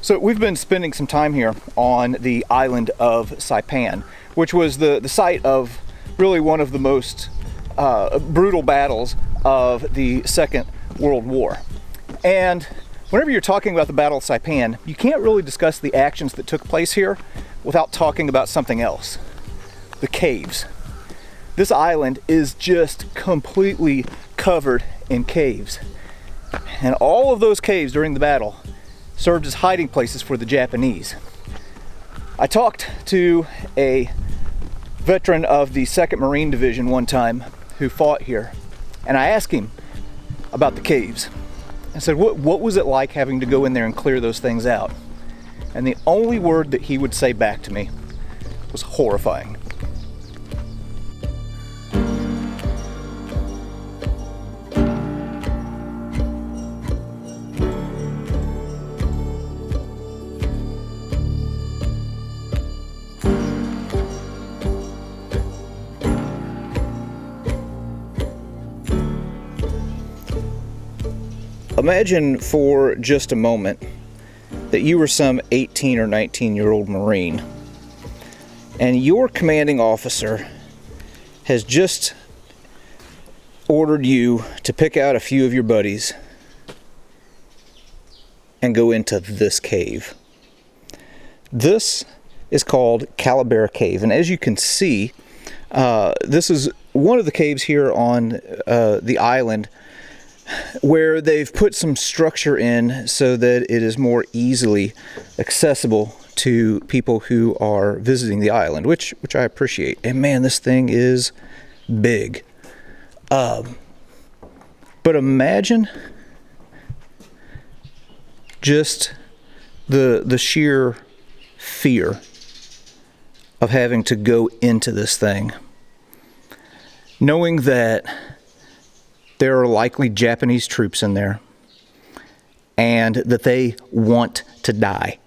So we've been spending some time here on the island of Saipan, which was the site of really one of the most brutal battles of the Second World War. And whenever you're talking about the Battle of Saipan, you can't really discuss the actions that took place here without talking about something else: the caves. This island is just completely covered in caves. And all of those caves during the battle served as hiding places for the Japanese. I talked to a veteran of the 2nd Marine Division one time who fought here, and I asked him about the caves. I said, what was it like having to go in there and clear those things out? And the only word that he would say back to me was horrifying. Imagine for just a moment that you were some 18 or 19-year-old Marine, and your commanding officer has just ordered you to pick out a few of your buddies and go into this cave. This is called Kalabera Cave, and as you can see, this is one of the caves here on the island where they've put some structure in so that it is more easily accessible to people who are visiting the island, which I appreciate. And man, this thing is big. But imagine just the sheer fear of having to go into this thing, knowing that there are likely Japanese troops in there, and that they want to die,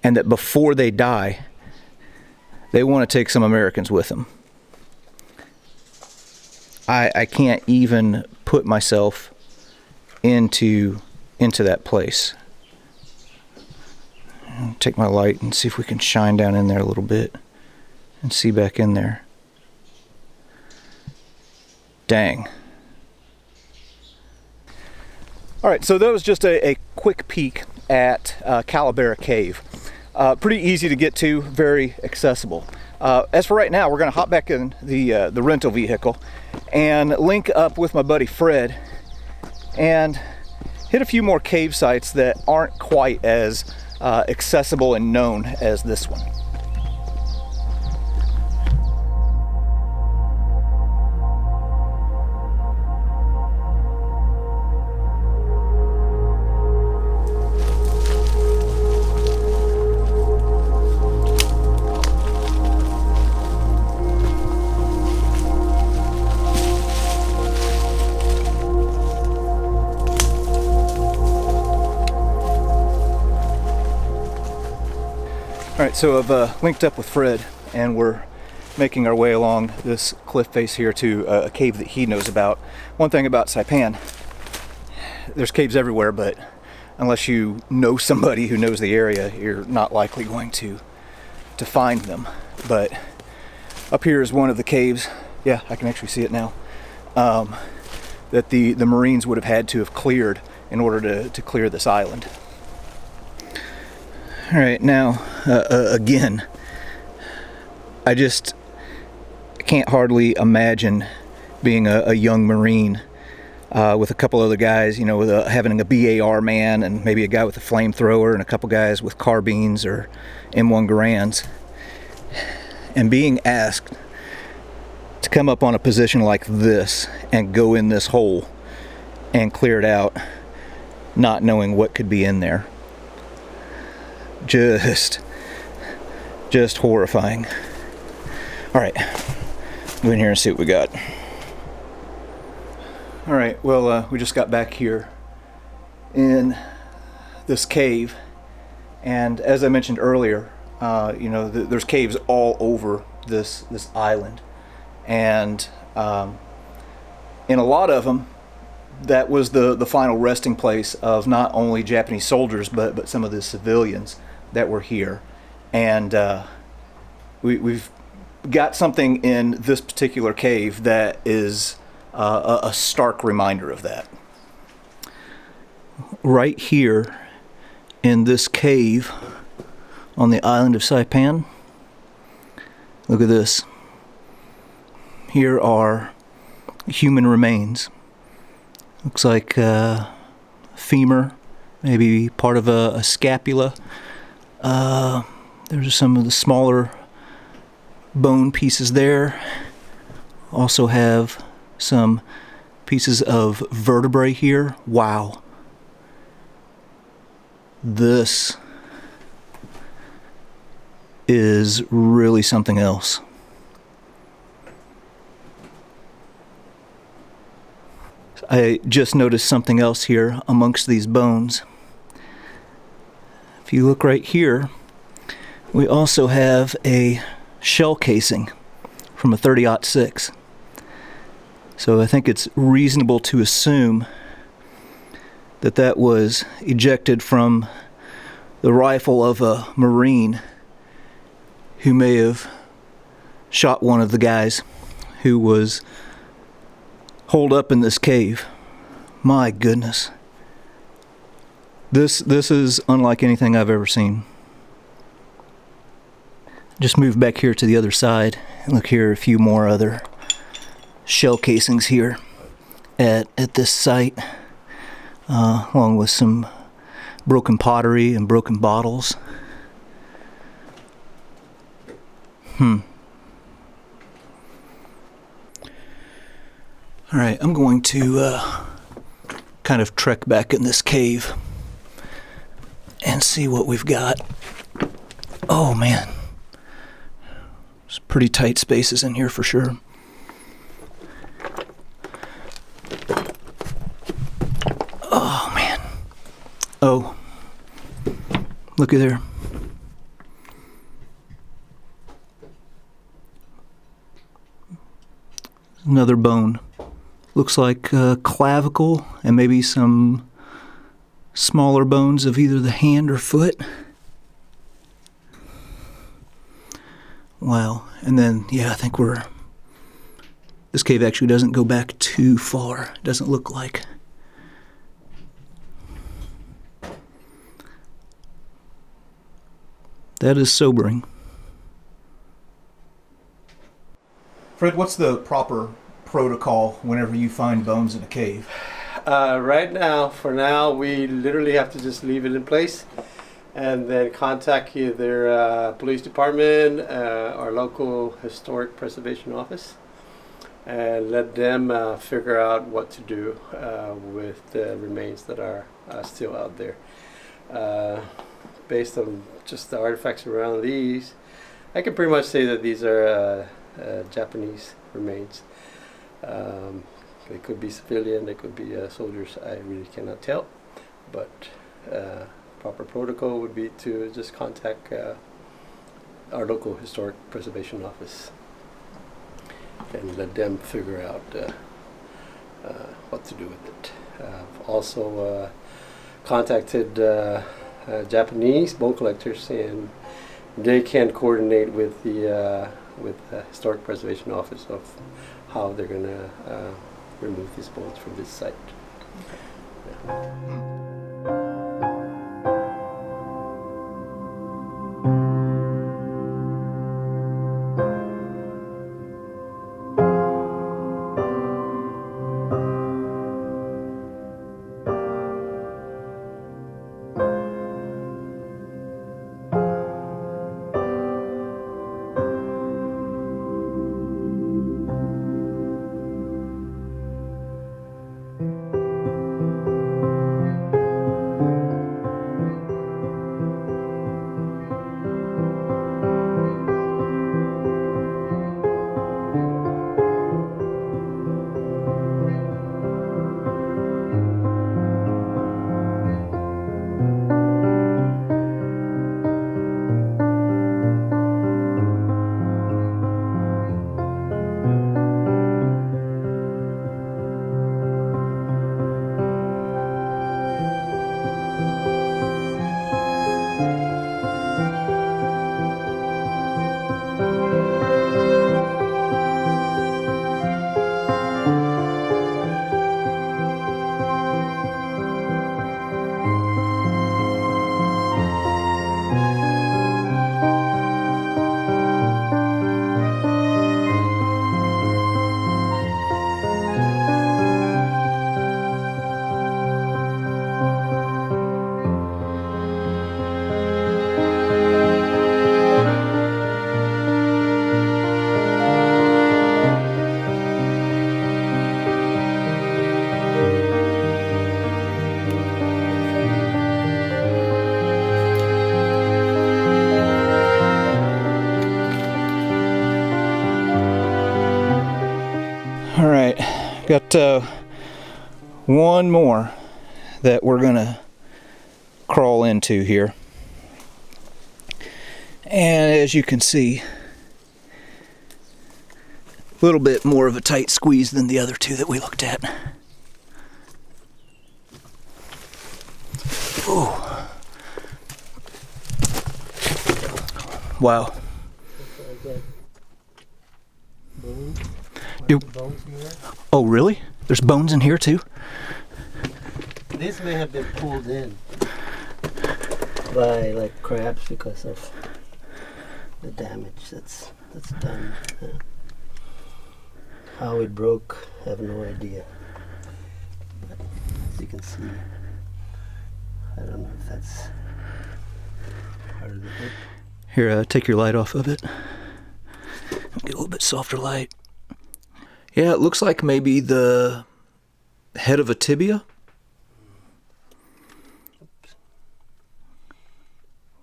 and that before they die, they want to take some Americans with them. I can't even put myself into that place. I'll take my light and see if we can shine down in there a little bit and see back in there. Dang. All right, so that was just a quick peek at Kalabera Cave. Pretty easy to get to, very accessible. As for right now, we're going to hop back in the rental vehicle and link up with my buddy Fred and hit a few more cave sites that aren't quite as accessible and known as this one. Alright, so I've linked up with Fred, and we're making our way along this cliff face here to a cave that he knows about. One thing about Saipan, there's caves everywhere, but unless you know somebody who knows the area, you're not likely going to find them. But up here is one of the caves, yeah, I can actually see it now, that the Marines would have had to have cleared in order to clear this island. All right, now, again, I can't hardly imagine being a young Marine with a couple other guys, you know, with having a BAR man and maybe a guy with a flamethrower and a couple guys with carbines or M1 Garands, and being asked to come up on a position like this and go in this hole and clear it out, not knowing what could be in there. Just horrifying. All right, go in here and see what we got. All right, well, we just got back here in this cave, and as I mentioned earlier, you know, there's caves all over this island, and in a lot of them, that was the final resting place of not only Japanese soldiers but some of the civilians that were here. And we've got something in this particular cave that is a stark reminder of that. Right here in this cave on the island of Saipan, look at this. Here are human remains. Looks like femur, maybe part of a scapula. There's some of the smaller bone pieces there. Also have some pieces of vertebrae here. Wow. This is really something else. I just noticed something else here amongst these bones. If you look right here, we also have a shell casing from a 30-06. So I think it's reasonable to assume that that was ejected from the rifle of a Marine who may have shot one of the guys who was holed up in this cave. My goodness. This is unlike anything I've ever seen. Just move back here to the other side and look here, a few more other shell casings here at this site, along with some broken pottery and broken bottles. Alright, I'm going to kind of trek back in this cave and see what we've got. Oh man, there's pretty tight spaces in here for sure. Oh man. Oh, looky there. Another bone. Looks like clavicle and maybe some smaller bones of either the hand or foot. Wow. And then, yeah, I think this cave actually doesn't go back too far. It doesn't look like. That is sobering. Fred, what's the proper protocol whenever you find bones in a cave? Right now, for now, we literally have to just leave it in place and then contact either police department, our local historic preservation office, and let them figure out what to do with the remains that are still out there. Based on just the artifacts around these, I can pretty much say that these are Japanese remains. They could be civilian, they could be soldiers, I really cannot tell, but proper protocol would be to just contact our local historic preservation office and let them figure out what to do with it. I've also contacted Japanese bone collectors, and they can coordinate with the historic preservation office of how they're going to remove these bones from this site. Yeah. Got one more that we're gonna crawl into here. And as you can see, a little bit more of a tight squeeze than the other two that we looked at. Ooh. Wow. Oh, really? There's bones in here too? This may have been pulled in by like crabs because of the damage that's done. How it broke, I have no idea. But as you can see, I don't know if that's part of the hip. Here, take your light off of it. Get a little bit softer light. Yeah, it looks like maybe the head of a tibia.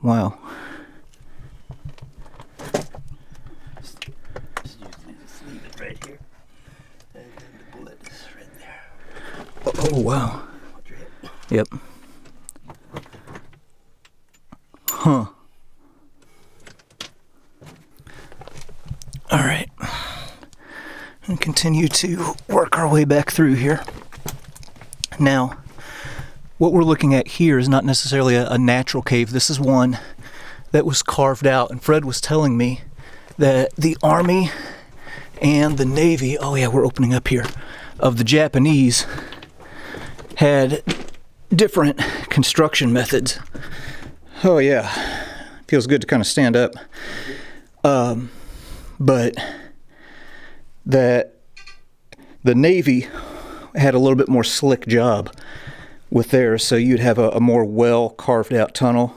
Wow. Just leave it right here. And then the bullet is right there. Oh, wow. Yep. Huh. All right. And continue to work our way back through here. Now, what we're looking at here is not necessarily a natural cave. This is one that was carved out. And Fred was telling me that the Army and the Navy, oh yeah, we're opening up here, of the Japanese had different construction methods. Oh yeah, feels good to kind of stand up. But that the Navy had a little bit more slick job with theirs, so you'd have a more well carved out tunnel.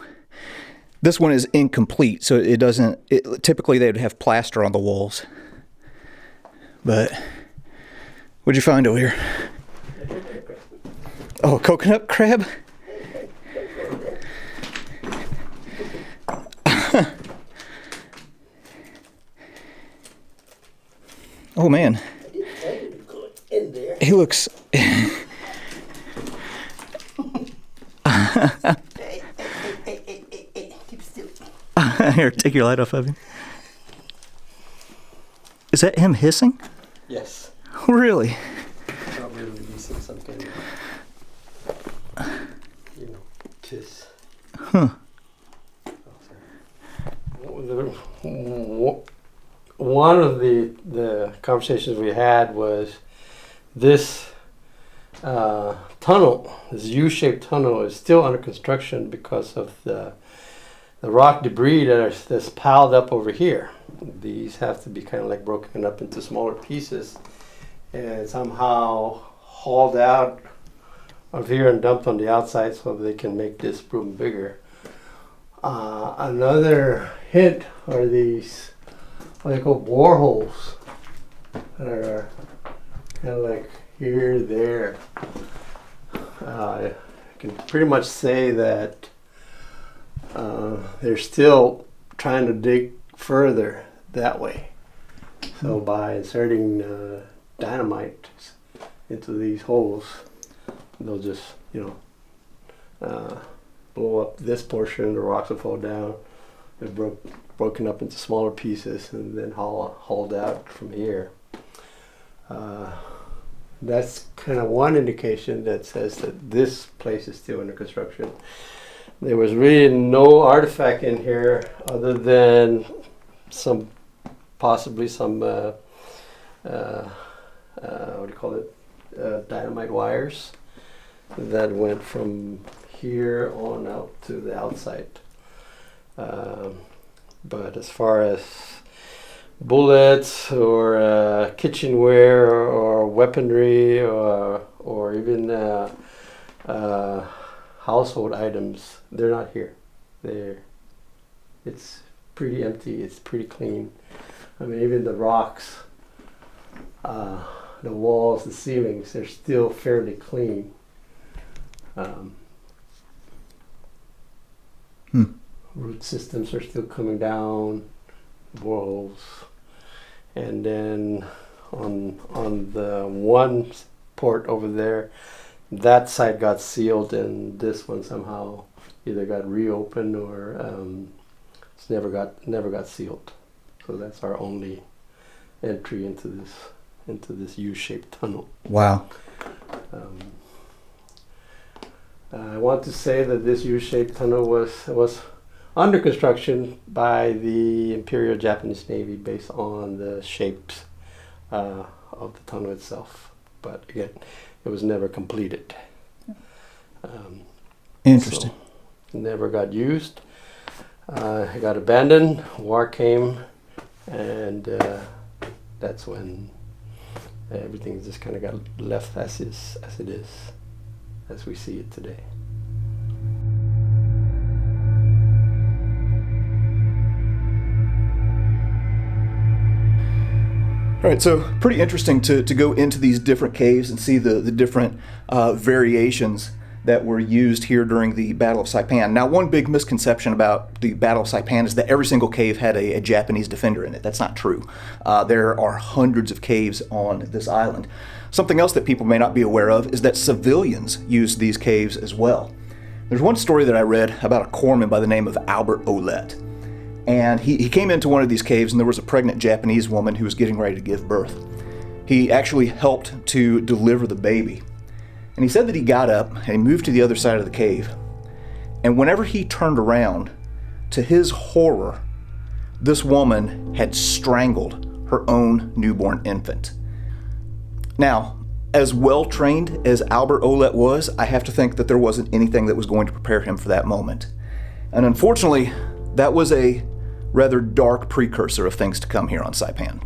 This one is incomplete, so it doesn't, typically they would have plaster on the walls. But what'd you find over here? Oh, a coconut crab? Oh man. He looks. Keep still. Here, take your light off of him. Is that him hissing? Yes. Really? Probably releasing something. You know, kiss. Huh. One of the conversations we had was this tunnel, this U-shaped tunnel, is still under construction because of the rock debris that's piled up over here. These have to be kind of like broken up into smaller pieces and somehow hauled out of here and dumped on the outside so they can make this room bigger. Another hint are these what they call boreholes that are kind of like here, there. I can pretty much say that they're still trying to dig further that way. So by inserting dynamite into these holes, they'll just, blow up this portion, the rocks will fall down. They're broken up into smaller pieces and then hauled out from here. That's kind of one indication that says that this place is still under construction. There was really no artifact in here other than possibly some what do you call it? Dynamite wires that went from here on out to the outside. But as far as bullets or kitchenware or weaponry or even household items, they're not here. It's pretty empty. It's pretty clean. I mean, even the rocks, the walls, the ceilings, they're still fairly clean. Root systems are still coming down, boreholes, and then on the one port over there. That side got sealed, and this one somehow either got reopened or it's never got sealed. So that's our only entry into this U-shaped tunnel. Wow. I want to say that this U-shaped tunnel was under construction by the Imperial Japanese Navy based on the shapes of the tunnel itself. But again, it was never completed. Interesting. So never got used. It got abandoned. War came, and that's when everything just kind of got left as it is, as we see it today. All right, so pretty interesting to go into these different caves and see the different variations that were used here during the Battle of Saipan. Now, one big misconception about the Battle of Saipan is that every single cave had a Japanese defender in it. That's not true. There are hundreds of caves on this island. Something else that people may not be aware of is that civilians used these caves as well. There's one story that I read about a corpsman by the name of Albert Ouellette. And he came into one of these caves, and there was a pregnant Japanese woman who was getting ready to give birth. He actually helped to deliver the baby. And he said that he got up and he moved to the other side of the cave. And whenever he turned around, to his horror, this woman had strangled her own newborn infant. Now, as well trained as Albert Ouellette was, I have to think that there wasn't anything that was going to prepare him for that moment. And unfortunately, that was a rather dark precursor of things to come here on Saipan.